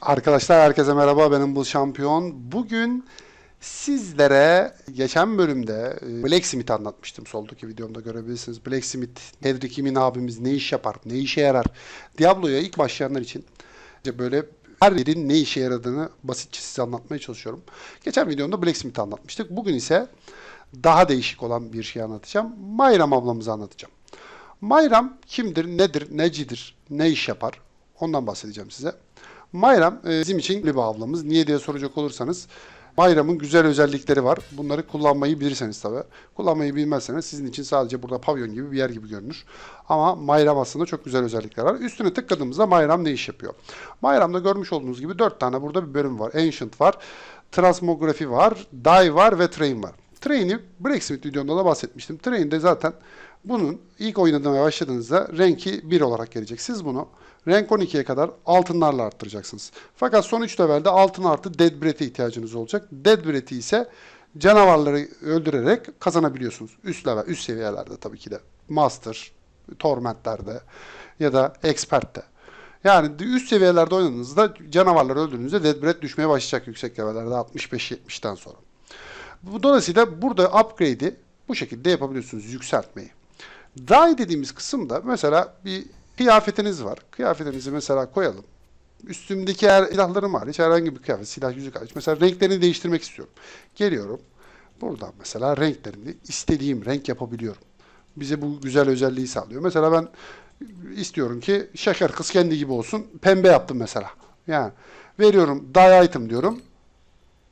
Arkadaşlar herkese merhaba, benim bu şampiyon. Bugün sizlere geçen bölümde Blacksmith anlatmıştım. Soldaki videomda görebilirsiniz. Blacksmith, Henry Kimin abimiz ne iş yapar, ne işe yarar? Diablo'ya ilk başlayanlar için böyle her yerin ne işe yaradığını basitçe size anlatmaya çalışıyorum. Geçen videomda Blacksmith anlatmıştık. Bugün ise daha değişik olan bir şey anlatacağım. Mayram ablamızı anlatacağım. Mayram kimdir, nedir, necidir, ne iş yapar? Ondan bahsedeceğim size. Mayram bizim için bir ablamız. Niye diye soracak olursanız Mayram'ın güzel özellikleri var. Bunları kullanmayı bilirseniz tabii. Kullanmayı bilmezseniz sizin için sadece burada pavyon gibi bir yer gibi görünür. Ama Mayram aslında çok güzel özellikler var. Üstüne tıkladığımızda Mayram ne iş yapıyor? Mayram'da görmüş olduğunuz gibi 4 tane burada bir bölüm var. Ancient var, Transmography var, Die var ve Train var. Train'i Blacksmith videomda da bahsetmiştim. Train'de zaten bunun ilk oynamaya başladığınızda renki 1 olarak gelecek. Siz bunu renk 12'ye kadar altınlarla arttıracaksınız. Fakat son 3 levelde altın artı Dead Breath'e ihtiyacınız olacak. Dead Breath'i ise canavarları öldürerek kazanabiliyorsunuz. Üst level, üst seviyelerde tabii ki de. Master, Torment'lerde ya da Expert'te. Yani üst seviyelerde oynadığınızda canavarları öldürdüğünüzde Dead Breath düşmeye başlayacak yüksek levellerde 65-70'ten sonra. Dolayısıyla burada upgrade'i bu şekilde yapabiliyorsunuz, yükseltmeyi. Die dediğimiz kısımda mesela bir kıyafetiniz var. Kıyafetinizi mesela koyalım. Üstümdeki silahlarım hariç herhangi bir kıyafet, silah yüzük hariç. Mesela renklerini değiştirmek istiyorum. Geliyorum. Buradan mesela renklerini istediğim renk yapabiliyorum. Bize bu güzel özelliği sağlıyor. Mesela ben istiyorum ki şeker kız kendi gibi olsun. Pembe yaptım mesela. Yani veriyorum die item diyorum.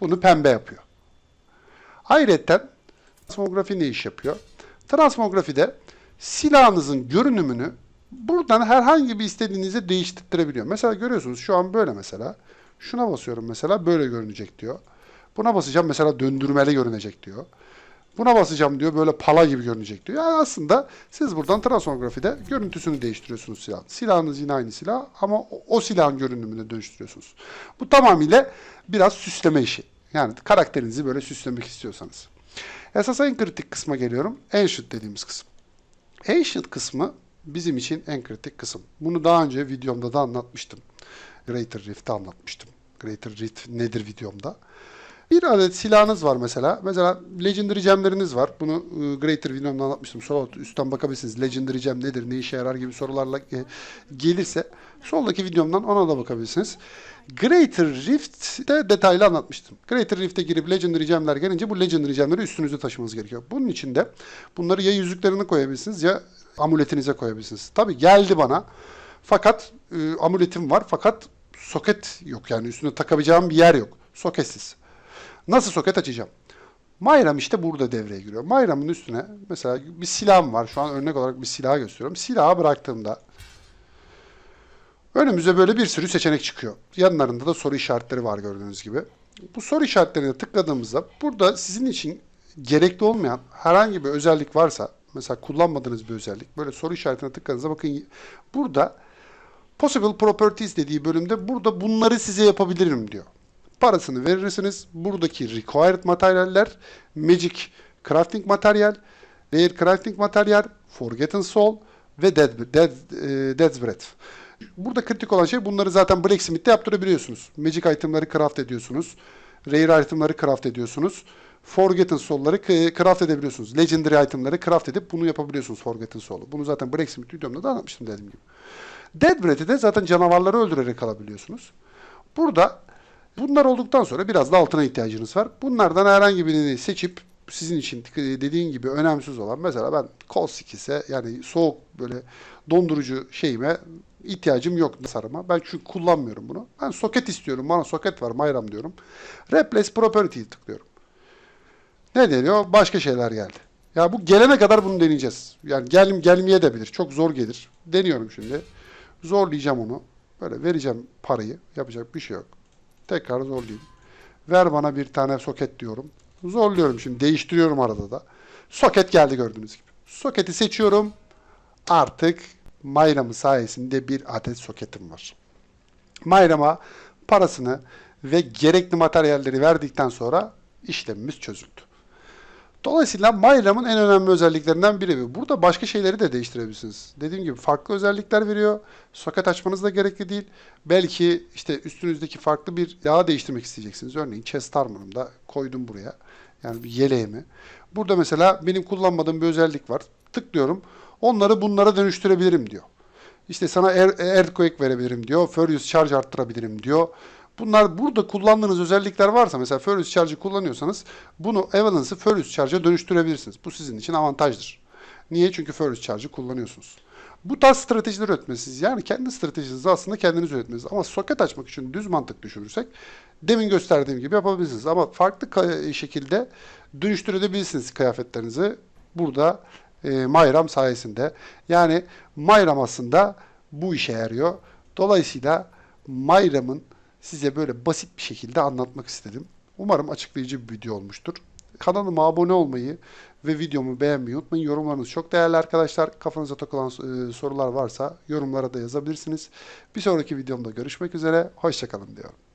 Bunu pembe yapıyor. Ayrıca transmografi ne iş yapıyor? Transmografide silahınızın görünümünü buradan herhangi bir istediğinizi değiştirebiliyor. Mesela görüyorsunuz şu an böyle mesela. Şuna basıyorum mesela böyle görünecek diyor. Buna basacağım mesela döndürmeli görünecek diyor. Buna basacağım diyor böyle pala gibi görünecek diyor. Yani aslında siz buradan transmografide görüntüsünü değiştiriyorsunuz silahın. Silahınız yine aynı silah ama o silahın görünümünü dönüştürüyorsunuz. Bu tamamıyla biraz süsleme işi. Yani karakterinizi böyle süslemek istiyorsanız. Esas en kritik kısma geliyorum. Ancient dediğimiz kısım. Ancient kısmı bizim için en kritik kısım. Bunu daha önce videomda da anlatmıştım. Greater Rift'te anlatmıştım. Greater Rift nedir videomda. Bir adet silahınız var mesela. Mesela Legendary Gem'leriniz var. Bunu Greater videomda anlatmıştım. Sol üstten bakabilirsiniz. Legendary Gem nedir, ne işe yarar gibi sorularla gelirse soldaki videomdan ona da bakabilirsiniz. Greater Rift'te detaylı anlatmıştım. Greater Rift'e girip Legendary Gem'ler gelince bu Legendary Gem'leri üstünüze taşımanız gerekiyor. Bunun için de bunları ya yüzüklerini koyabilirsiniz ya amuletinize koyabilirsiniz. Tabi geldi bana. Fakat amuletim var fakat soket yok yani üstüne takabileceğim bir yer yok. Soketsiz. Nasıl soket açacağım? Mayram işte burada devreye giriyor. Mayramın üstüne mesela bir silahım var. Şu an örnek olarak bir silah gösteriyorum. Silahı bıraktığımda önümüze böyle bir sürü seçenek çıkıyor. Yanlarında da soru işaretleri var gördüğünüz gibi. Bu soru işaretlerine tıkladığımızda burada sizin için gerekli olmayan herhangi bir özellik varsa mesela kullanmadığınız bir özellik böyle soru işaretine tıkladığınızda bakın burada Possible Properties dediği bölümde burada bunları size yapabilirim diyor. Parasını verirsiniz. Buradaki required materyaller Magic Crafting Materyal, Rare Crafting Materyal, Forgotten Soul ve Dead's Breath. Burada kritik olan şey bunları zaten Blacksmith'te yaptırabiliyorsunuz. Magic itemları craft ediyorsunuz. Rare itemları craft ediyorsunuz. Forgotten Soul'ları craft edebiliyorsunuz. Legendary itemları craft edip bunu yapabiliyorsunuz Forgotten Soul'u. Bunu zaten Blacksmith videomda da anlatmıştım dediğim gibi. Dead Breath'i de zaten canavarları öldürerek alabiliyorsunuz. Burada bunlar olduktan sonra biraz da altına ihtiyacınız var. Bunlardan herhangi birini seçip sizin için dediğin gibi önemsiz olan mesela ben Caustic ise yani soğuk böyle dondurucu şeyime ihtiyacım yok tasarıma. Ben çünkü kullanmıyorum bunu. Ben soket istiyorum. Bana soket var Mayram diyorum. Replace Property'yi tıklıyorum. Ne deniyor? Başka şeyler geldi. Ya bu gelene kadar bunu deneyeceğiz. Yani gelmeye de bilir. Çok zor gelir. Deniyorum şimdi. Zorlayacağım onu. Böyle vereceğim parayı. Yapacak bir şey yok. Tekrar zorlayayım. Ver bana bir tane soket diyorum. Zorluyorum şimdi. Değiştiriyorum arada da. Soket geldi gördüğünüz gibi. Soketi seçiyorum. Artık Mayram'ın sayesinde bir adet soketim var. Mayram'a parasını ve gerekli materyalleri verdikten sonra işlemimiz çözüldü. Dolayısıyla MyRAM'ın en önemli özelliklerinden biri bu. Burada başka şeyleri de değiştirebilirsiniz. Dediğim gibi farklı özellikler veriyor. Soket açmanız da gerekli değil. Belki işte üstünüzdeki farklı bir yağ değiştirmek isteyeceksiniz. Örneğin chest armor'ımı da koydum buraya. Yani bir yeleğimi. Burada mesela benim kullanmadığım bir özellik var. Tıklıyorum. Onları bunlara dönüştürebilirim diyor. İşte sana Earthquake verebilirim diyor. Furious Charge arttırabilirim diyor. Bunlar burada kullandığınız özellikler varsa mesela Furious Charge'ı kullanıyorsanız bunu Avalanche'ı Furious Charge'a dönüştürebilirsiniz. Bu sizin için avantajdır. Niye? Çünkü Furious Charge'ı kullanıyorsunuz. Bu tarz stratejiler üretmesiz. Yani kendi stratejinizi aslında kendiniz üretmeniz. Ama soket açmak için düz mantık düşünürsek demin gösterdiğim gibi yapabilirsiniz. Ama farklı şekilde dönüştürebilirsiniz kıyafetlerinizi. Burada MyRAM sayesinde. Yani MyRAM aslında bu işe yarıyor. Dolayısıyla MyRAM'ın size böyle basit bir şekilde anlatmak istedim. Umarım açıklayıcı bir video olmuştur. Kanalıma abone olmayı ve videomu beğenmeyi unutmayın. Yorumlarınız çok değerli arkadaşlar. Kafanıza takılan sorular varsa yorumlara da yazabilirsiniz. Bir sonraki videomda görüşmek üzere. Hoşça kalın diyorum.